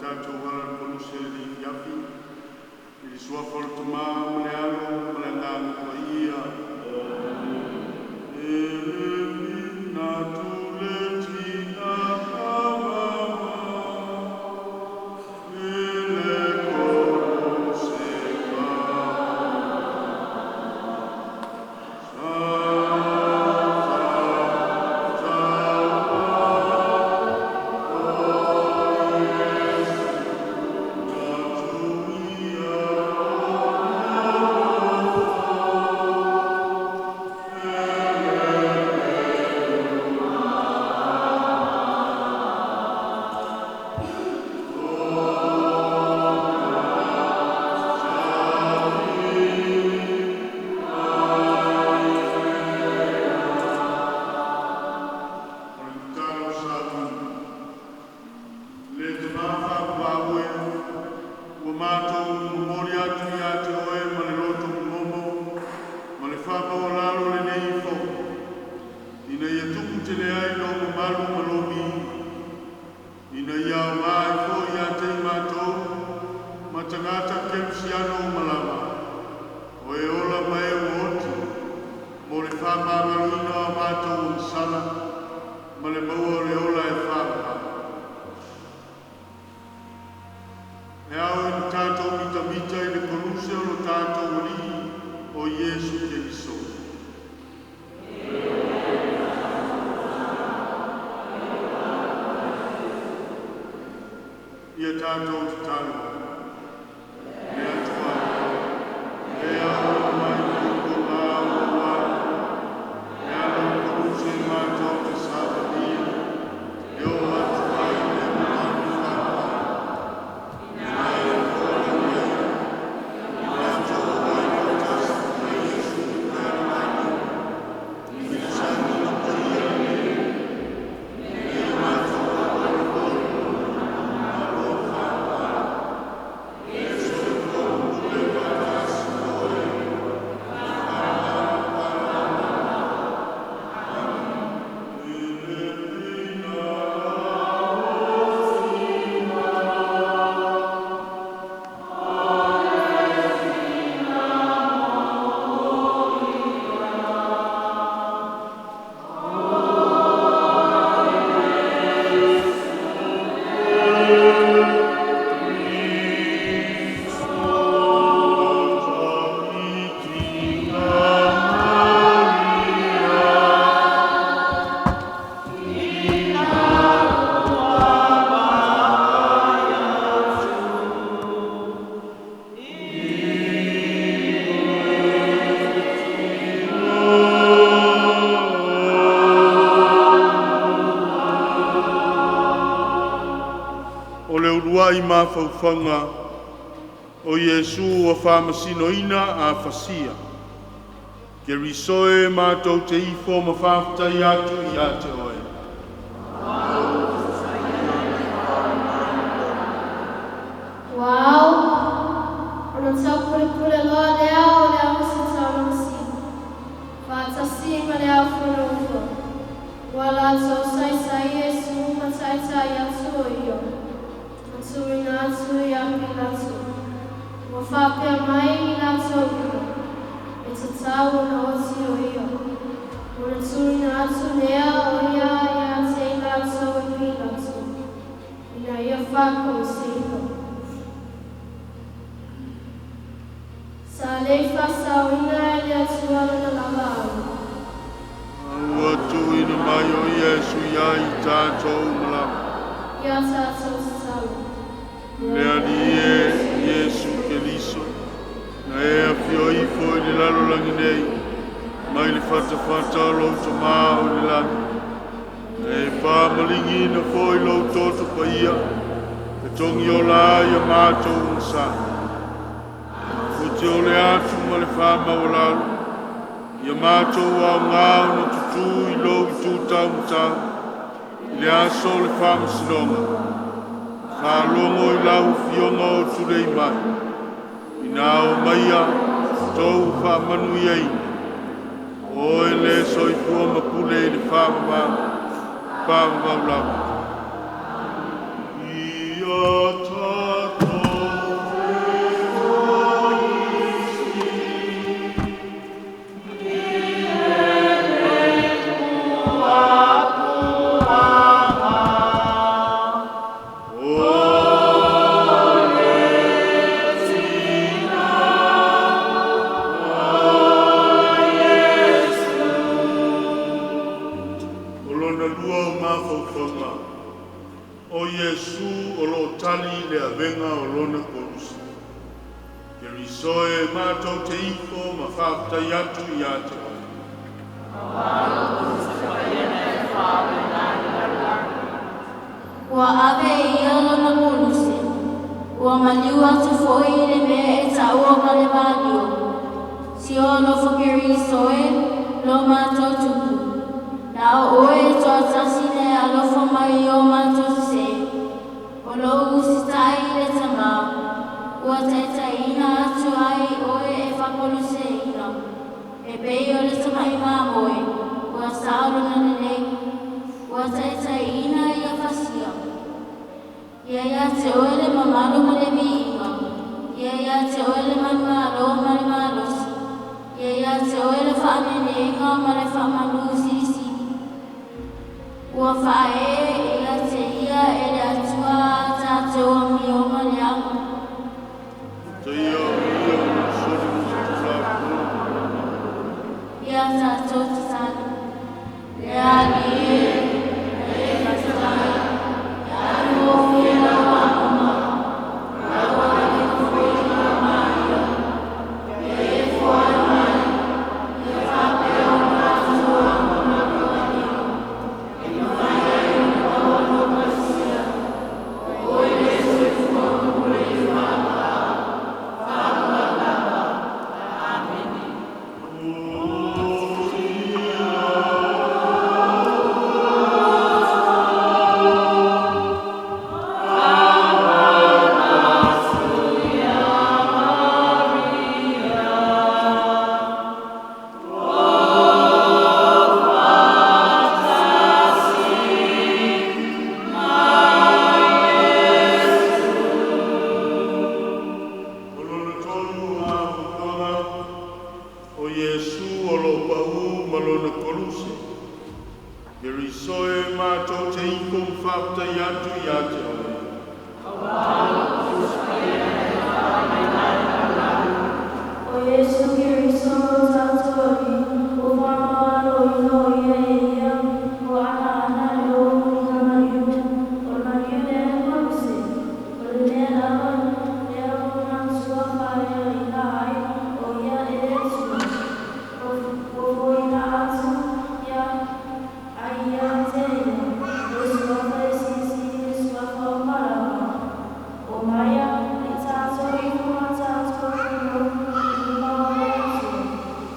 tātou wala konuse ni fiafi. Ili sua fortuma mlealo mlenganga kwa ia. I mawhauwhanga o Yesu o whamasinoina a whasia. Ke risoe mātou te ifo ma whawhtai atu I a te oe. Wow! Ona tau pule loa lea o lea musi tau namasi. Whātasi ma lea whana ufo. Wala tau sai Yesu ma tai atu o iyo. Tui nātu I api nātu. Wa whapea mai I nātu o ino. E te tau na oti o ia. Ona tui nātu lea o ia I a te nātu o pi nātu. Ina ia whako I se ino. Sa leifa sa o ina e lea tuara na lava au. Aua tuina mai o Yesu ia I tātou malama. Ia tātou se tau. Lea ni Yesu Keliso, na e a fio I fo I le lalo langi nei, mai le whata lo to maa o le langi. Na e pā malingi na fo I lo toto pa ia, e tongi o la ia mātou sa. Futi o le atu ma le whama o lalo, ia mātou au ngāo na tutu I lo I tūtau mtau, I le aso le whama sinonga. Whālongo I lau fionga o turei mai. I nā o maia, tau whamanu I aina. O e le soi fua mapule I le whamamau lau. I atu ai le avenga o lona korusi. Ke risoe mātou te ifo ma whaakutai atu i a te oe. Ua ave i alona korusi. Ua maliu atu foi le mea e ta ua male valio. Si ono whakiri soe lo mātou tuku. Na o oe toa tasine alofa mai o mātou se. O lo usi tai le tamau. Ua taita ina atu ai oe e whakolu se ina. E pei o le tamai mamoe. Ua saolo na nei. Ua taita ina i a whasia. Ia ia te oe le mamalu ma le miinga. Ia ia te oe le manmalo ma le malosi. Ia ia te oe le whaanenenga ma le whaamalu sisi. Ua whae ia te ia e le atua tātou a mioma le ama. Te ia o sori musa Ia tātou te tani. Le ali e katai. Ia mo whina wama. Ia wale whina maia. Ia e whai mai. Ia whapeo mātua ma maia. Ia whaia i kaono masia. Oi le sefua mure i whaka. Whakalaba. Ameni. O Yesu o lo pau malona koluse. Ke risoe mātou te iko mwhaakutai atu i a te oe. O Yesu ki risoe tātou o whamaro i no ia e ia, o ana e o ngana iute, o na iute e koluse, o le mea lava, e o mansua whaea i na ai, o ia e etua. O voina atu, ia, ai ia te ia, e suafa e sisi, e suafa o marama. O maia, e tātou i kuma tātou i no, i maua etua.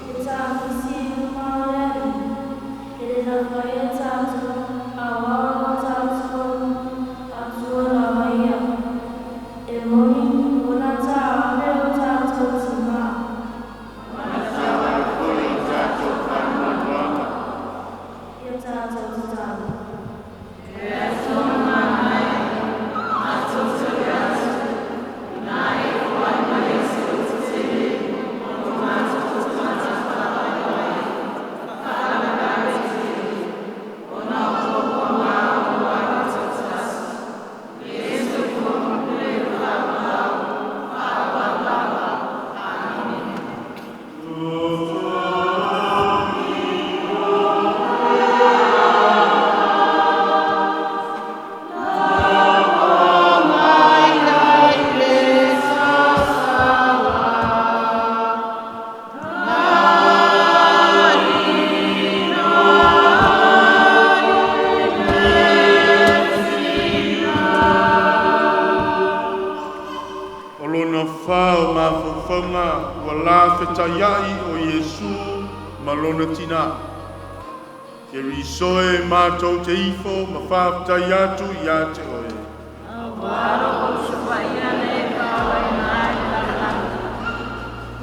E tātou si i maua etua. E le nawa e tātou, a wala tātou, atua la maia. E moni, o na tā ape o tātou te maa. Ia tātou te tātou. Whaiai o Yesu malona tina. Ke risoe mātou te ifo ma whaakutai atu i a te oe.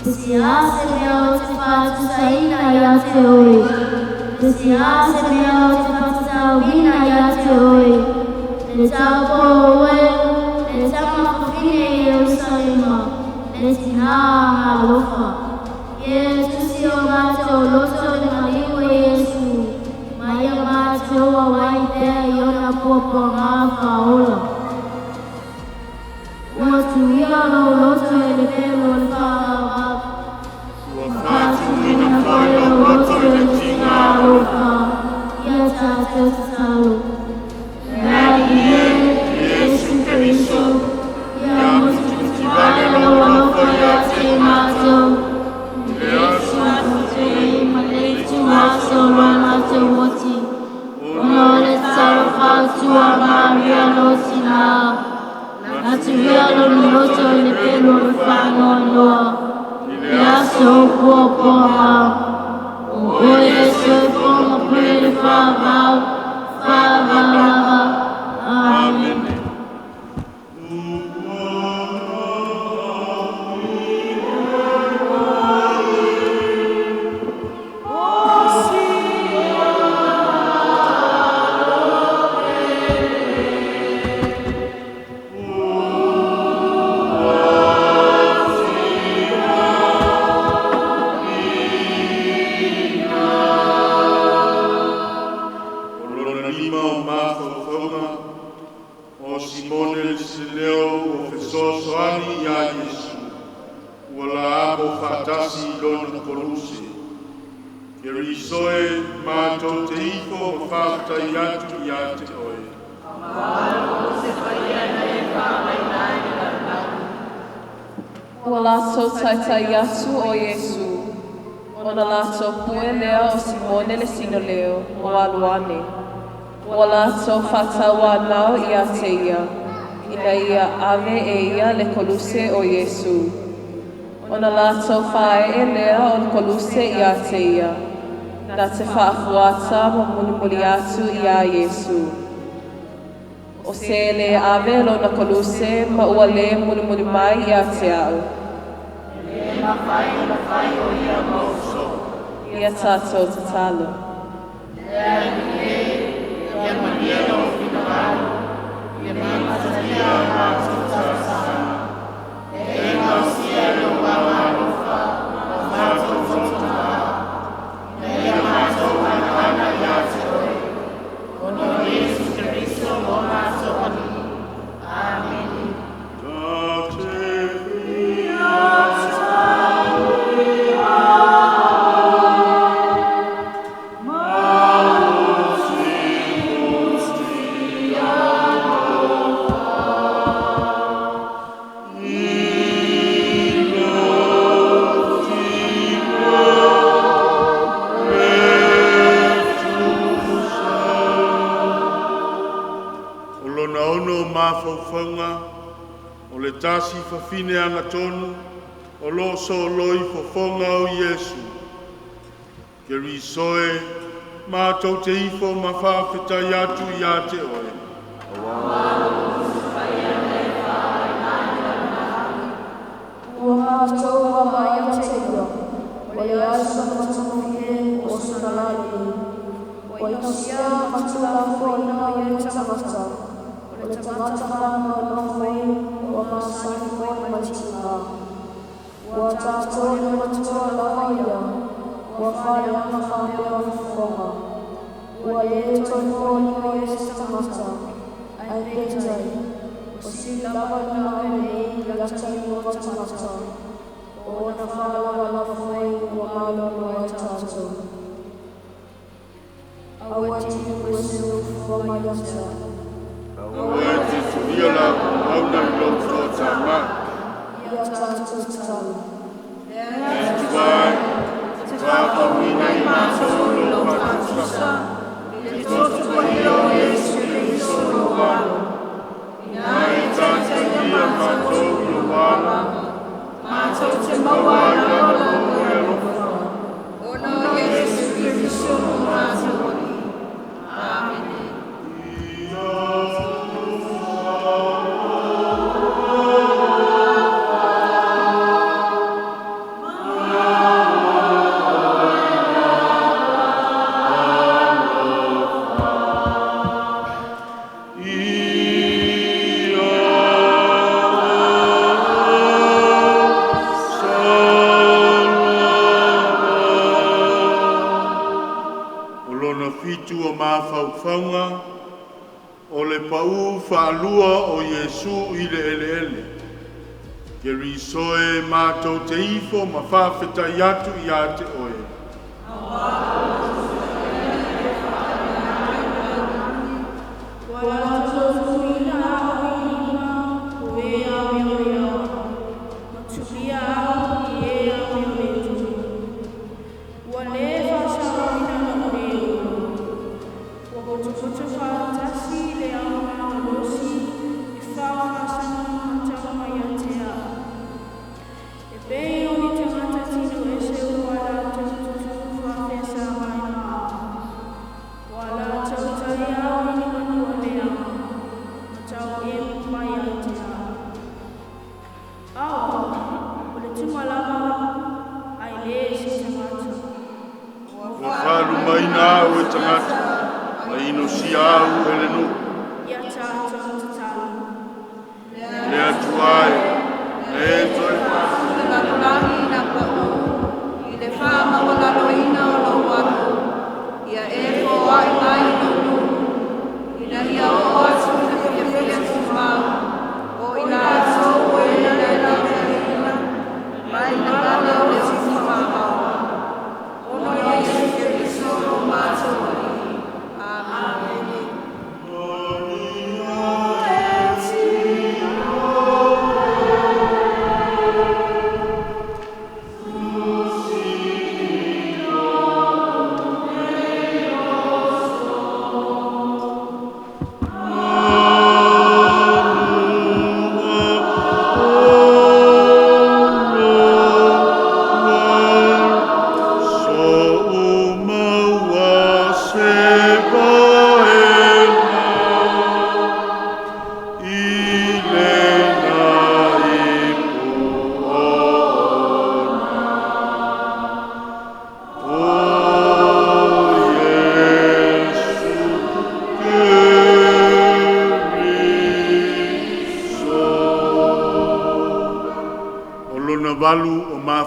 Si ase mea o te whātu saina i a te oe. Si ase mea o te whātu sauhina i a te oe. Le tau po oe, le tama whawhine i o saima. Le tina ngā lofa. Ie tusi o mātou loto i ngā liu e Yesu. Mai a mātou a wai pēr i ona popo ngā whaola. Ua tuia lo loto e le pēro le whaola. Ua whātu ina whai o loto e le tinga alofa. Ia tātou te tau. Nā i e, Yesu Keriso. lo mioto le pelo le fango noa. Le aso kuokoa. Oye soy como pele fava. Amen. Lato taita yasu o Yesu. Ona lato pue lea o Simone le sino leo o aluane. O lato fatawa nao ia te ia. Ina ia ave e ia le koluse o Yesu. Ona lato fae e lea o le koluse ia te ia. Na te whaafuata ma mulimuli atu ia Yesu. O se le ave lo na koluse ma ua le mulimuli mai ia te au. La fai o ia mauso. Ia tātou te talo. Ia maniera o finalo. Ia mataria mātou tarasa. E mausia no wamarofa. Mātou fotona. Ia mātou ana ia te oe. Ono Yesu Kristo o mātou ani. Amen. O le tasi fafine anga tonu, o lo so loi fofonga o Yesu. Ke risoe, mātou te ifo ma whawhita yatu ia te oe. Ua mātou a mai a te ua, o le aisa matamahie o sanalani. O i tasia matula fōina i e tamata. O le tamata whānau no whai o māsani whai matina. Ua tātou i matua la haia, ua whare ana whāpea o whonga. Ua e toi fōina i e tamata, ai pētai, o si lava na ere i gatai o tamata. O na whalawa la whai ua mālono e tātou. Aua tini wesu whonga yata. Aua tini wiola auna loto tama. Ia tātou tala. Te vai, te whakawina i mātou lo patusa. Te totu wahio Yesu Kristo lo walo. Ina e tātou ia mātou lo wala. Mātou te maua na ola o e rofa. Ono Yesu Kristo lo mātou oni. Amen. Whauwhaunga o le pau whaalua o Yesu i le ele ele. Ke risoe mātou te ifo ma whawheta iatu i a te oe. Tasi le au na losi, I whaanga sana matau e tangata, ma ino si au ele no. Ia tātou te tala. Le atu ai, le eto e Lalolahi na pa'u, I le whamawalaloina o lo watu, ia e fo ai mai no nu, I na ia o atu na whiawhia tumau, o I na atou e na la whiawhia, mai na mana o le tumau. Ono Iesu Keriso o mātou ai. Amen.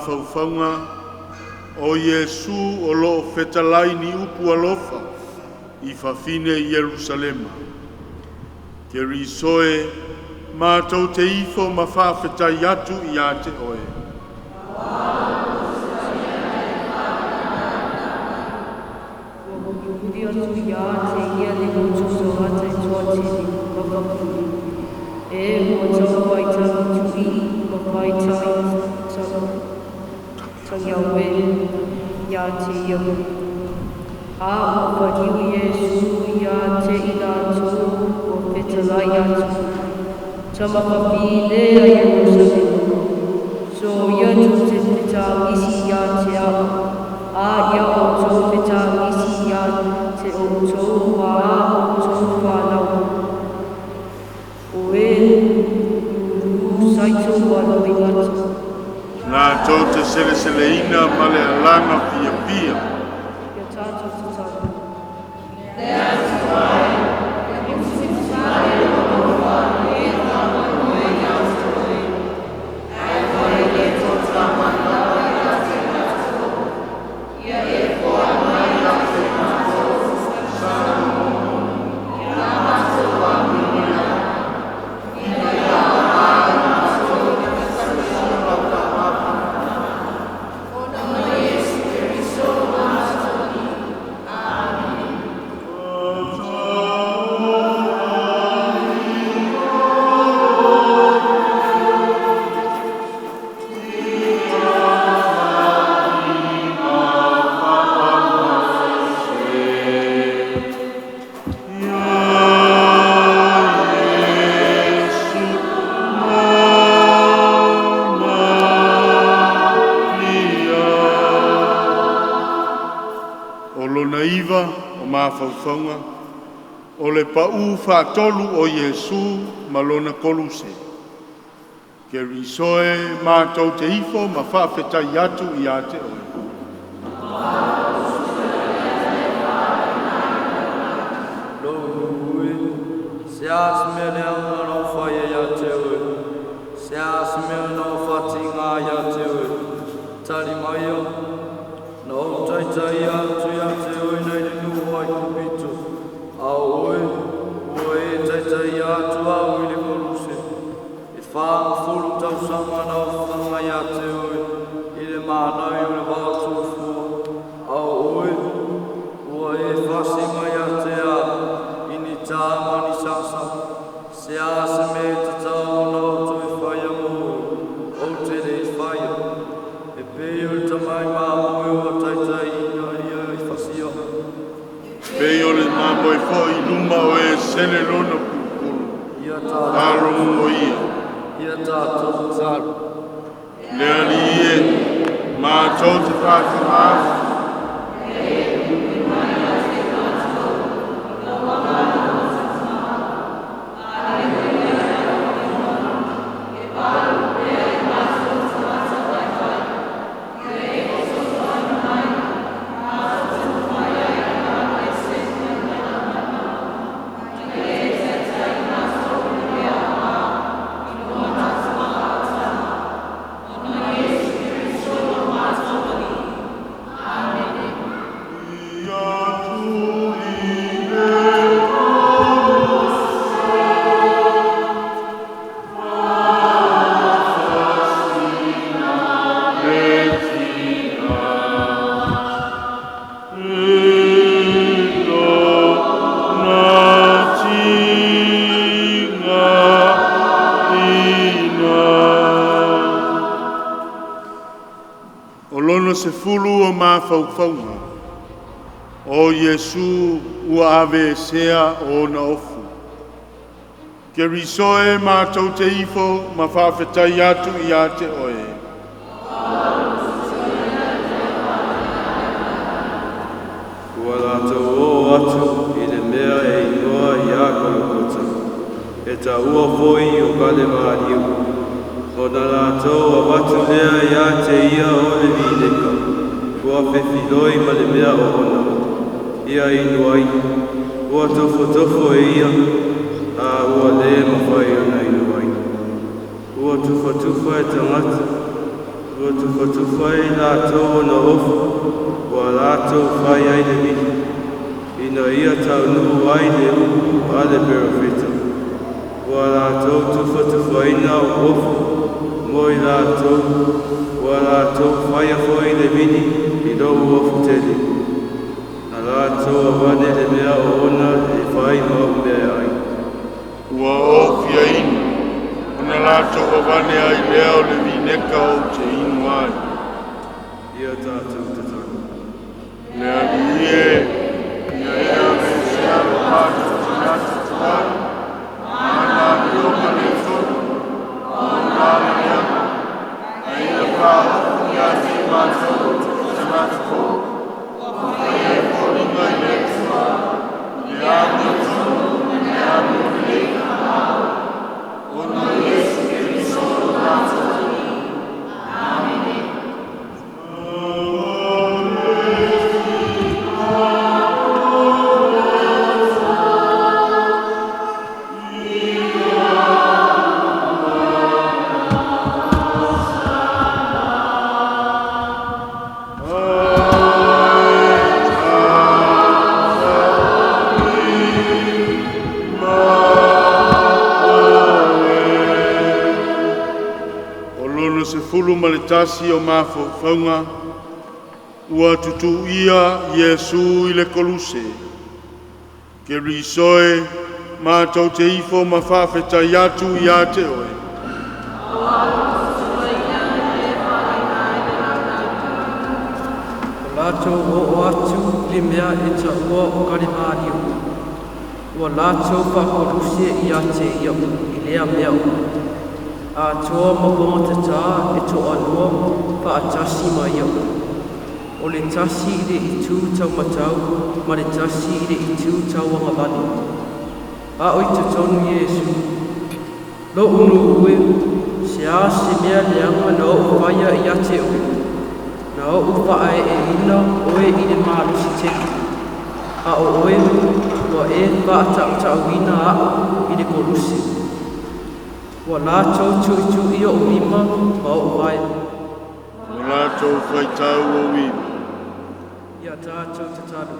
Whauwhaunga o Iesu o loo whetalai ni upu alofa I whawhine I Yerusalema. Ke risoe mātou te ifo ma whawhetai atu I a te oe. Tangiawe ia te iau. A o whahiu Iesu ia te inato o whetalai atu. Tamawhawhine a Yerusalema. So ia tu te whita isi ia te ao. A ia o tō whita isi ia te o tō wā o tō whanau. O e saito wano I ngata. Nā tō te sele ina ma le alanga pia pia. Ia tātou te tau. Whauwhaunga o le pa'u whātolu o Iesu ma lona koluse. Ke risoe mātou te ifo ma whawhetai atu I a te oe. Lohue, se asmele anga no whaia ia te oe. Se asmele no whatinga ia te oe. Tari mai o, no taitai atu ia te oe nei ni nuhoi kupito. A oe, oe taitai atu au I le koluse. E whaangfuru tau sama na whanga ia te oe. I le mānai o le wātu fua. A oe, oe whasinga ia te a. Ini tā mani sasa. Se ase me te tau no tu I whaia mo. O te re I whaia. E peo le tamai māmoe o taitai ina ia I whasio. Pei o le māmoe fo I luma o e sele lona pukuru. Ia tā Aro o ia. Ia tā tō tāru. Le ali e mātou te whāwhanga. se fulu o mafaufaunga. O Yesu ua ave sea o na ofu. Ke risoe mātou te ifo ma whawhetai atu I a te oe. Ua rātou o atu I le mea e inoa I a kolokota. E ta ua foi o kale māriu. O na rātou a watu lea I a te ia o le vineka. Ua whewhiloi ma le mea o ona. Ia inuai. Ua tofo e ia. A ua le mawhai ana inuai. Ua tufa e tangata. Ua tufa e rātou na ofu. Ua rātou whai ai le mini. Ina ia tau nuu ai le uku a le perofeta. Ua rātou tufa ina o ofu. Moi rātou. Ua rātou whai a whai le mini. I lohu ofu tele. A rātou a wane le mea o ona e whai mau mea ai. Ua ofia inu. Ona lātou a wane ai lea o le vineka o te inu ai. Ia tātou te tātou. Lea ni e. Ia ea me sea lo mātou te nata tuai. Mana pio ma le tonu. Ona le ea. A ina pā ofu ia te mātou te nata kou. Ia e poringa I le tua. Ia me tonu. Ia me le kamau. Ona Yesu Keriso lo mātou. Tasi o mafaufaunga ua tutu ia Yesu I le koluse. Ke risoe mātou te ifo ma whawhetai atu I a te oe. Lātou o atu le mea e ta ua o kare māriu. Ua lātou whakoruse I a te iau I lea mea o. A toa mawonga te tā e to anua wha a tasi mai iau. O le tasi I le I tū tau matau, ma le tasi I le I tū tau wangawani. A oi te tonu Yesu. Lo unu ue, se a se mea leanga na o whaia I a te ue. Na o uwha e ina oe I le marusi teki. A o oe, wa e wha a tau ina a I le korusi. Ua lātou tui o wima ma o vai. Ua lātou whaitau o wima. Ia tātou te taru.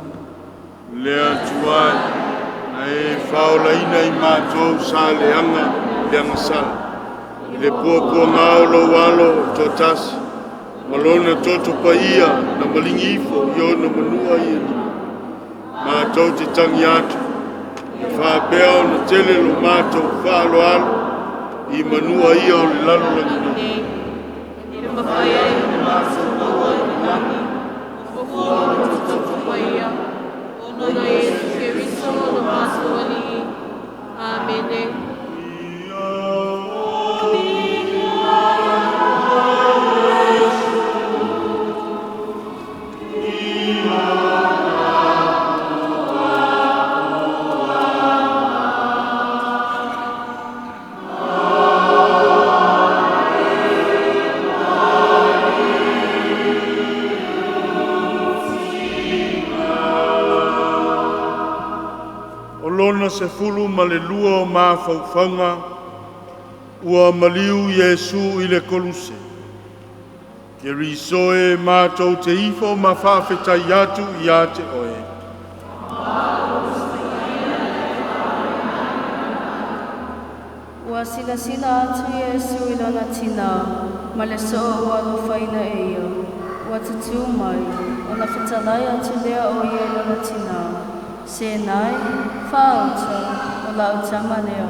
Lea tuai, na e whaolaina I mātou sa leanga sala. I le pua ngāo lo walo tō tasi. Malona toto pa ia na malingi ifo I ona manua I ni. Mātou te tangi atu. E whapea o na tele lo mātou whaalo alo. I manua ia o le lalo langi. Ina mawhaia I na mātou maua I na langi. Fofua o te toto paia. Ono na Yesu Keriso o na mātou ali. Amene. Se fulu ma le lua o mafaufaunga ua maliu Yesu I le koluse. Ke risoe mātou te ifo ma whawhetai atu I a te oe. Ua sila atu Yesu I lana tina, ma le soa ua alofaina e ia. Ua tutu mai, o na whatalai atu lea o ia lana tina. Se nai, whaauta o lautama leo.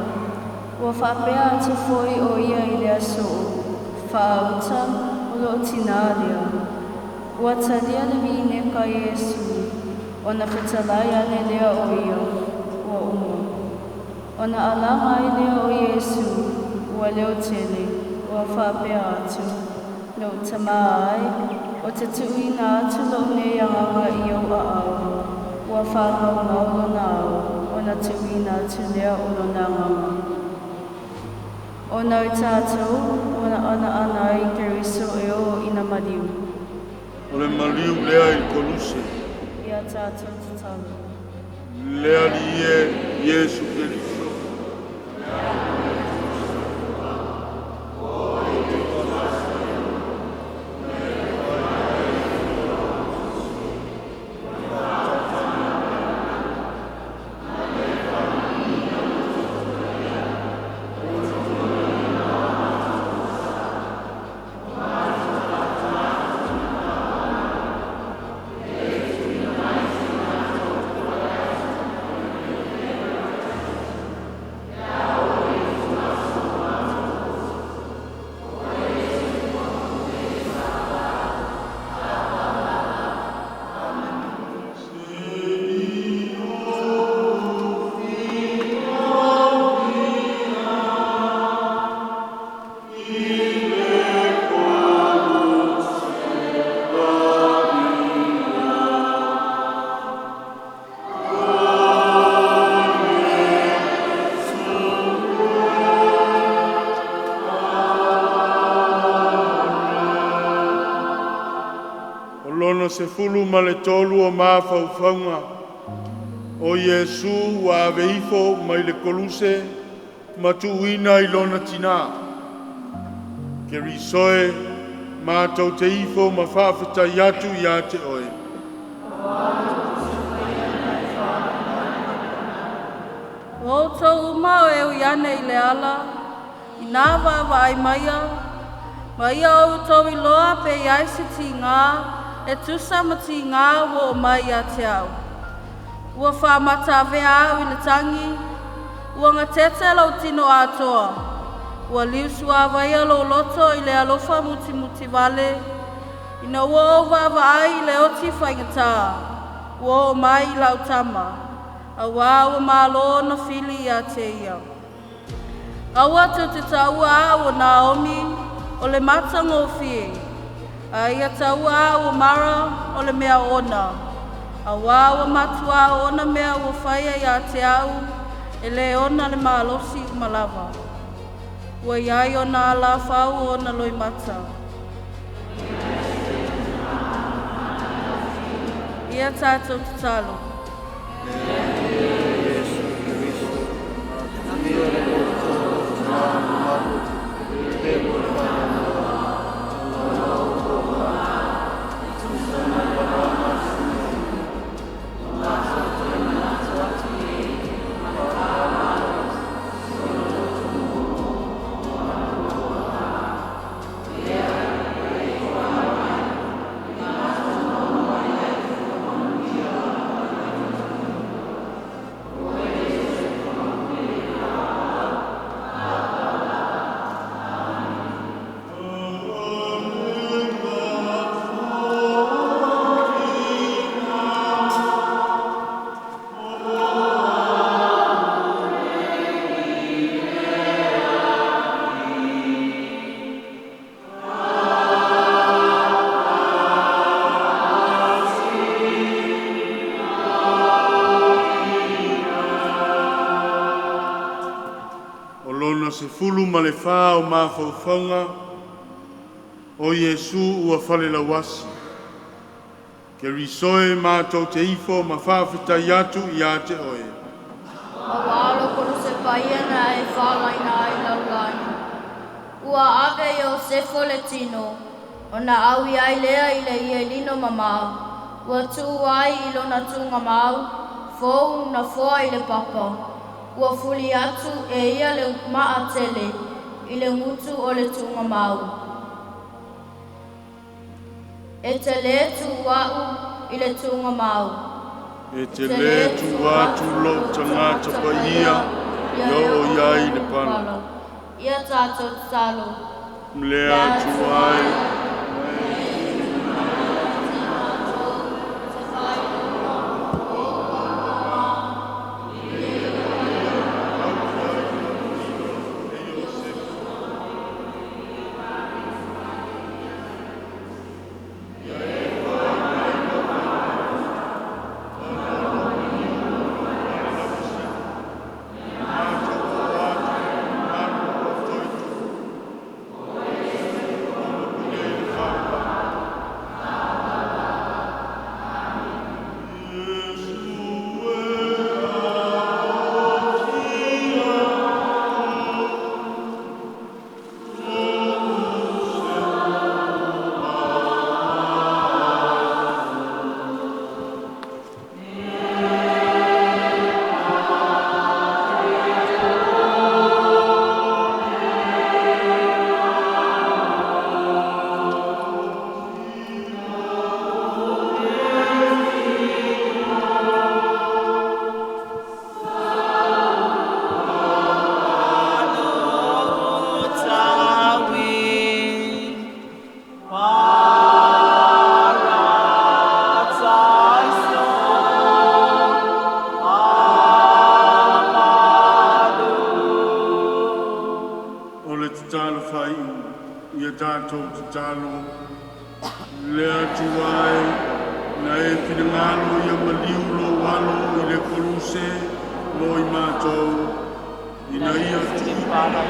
Ua whapea atu foi o ia I lea so. Whaauta o lo tina lea. Ua talia le vine ka Yesu, o na whetalai ane lea o ia, ua uma. O na alanga ai lea o Yesu, ua leo tele, ua whapea atu. No tama ai, o te tuina atu lo ne anganga i au a au, ua whanau ngaulo na au, o na tuina atu lea o lo na nganga. O na i tātou, o na ana i Keriso e o ina maliu. O le maliu lea i koluse. Ia tātou te talo. Lea li e Yesu Keriso. Se fulu ma le tolu o mawhauwhaunga o Yesu wa aveifo mai le koluse ma tuuina i lona tina. Ke risoe ma tau te ifo ma whawhita yatu i a te oe. O tau umao e uiane i le ala, i nā wawa ai maia, maia o tau i loa pe i aisi ti ngā, e tusa mati ngā wo o mai a te au. Ua whamata vea au i le tangi, ua ngā tete lau tino atoa. Ua liusu a vaia lo loto i le alofa muti muti vale, ina ua o wawa ai i le oti whaingata, ua o mai i lau tama, a wā ua malo na fili a te ia. Aua tu te taua a o Naomi o le mata ngofie, a ia taua o mara o le mea ona. A wā o matua o ona mea o whaia i a te au, e le ona le maalosi umalawa. Ua iai o nā la whau o na loi mata. Ia tātou te talo. Se fulu ma le wha o mawhauwhaunga o Yesu ua whale la wasi. Ke risoe mātou te ifo ma whawhita yatu i a te oe. Ma wālo kono se paiana e whalaina ai laulaina. Ua ave i o sefo le tino, o na awi ai lea i le ia lino mamau. Ua tuu ai i lona tunga mau, fōu na fōa i le papa. Ua fuli atu e ia le maa tele i le ngutu o le tunga mau. E te le tu wau i le tunga mau. E te le tu watu lo tangata pa ia, yo o iai le pana. Ia tātou talo. Mlea tu ai. ia tātou te talo. Lea tuai, na e pinangalo ia maliu lo walo i le koruse lo i mātou. Ina ia tupara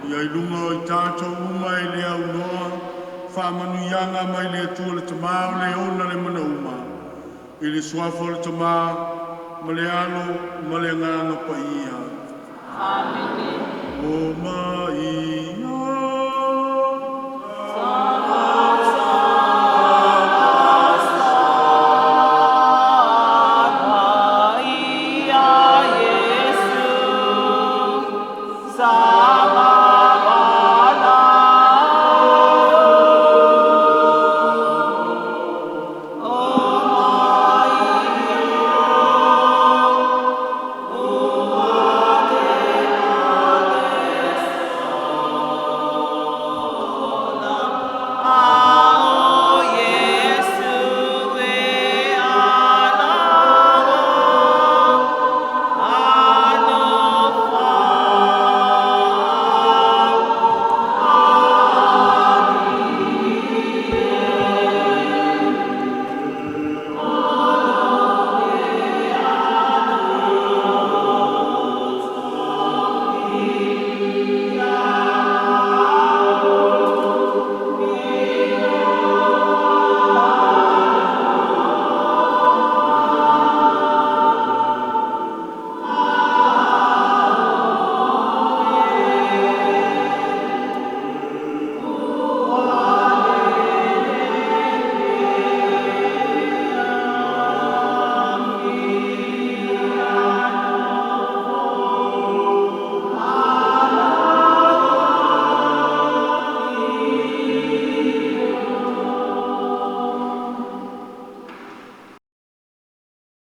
ia i lunga o i tātou uma i le au noa, whamanu ianga mai le atua le tamā o le ona le mana uma. I le suafo le tamā, ma le alo, ma le nganga pa ia. Amen. O ma ia.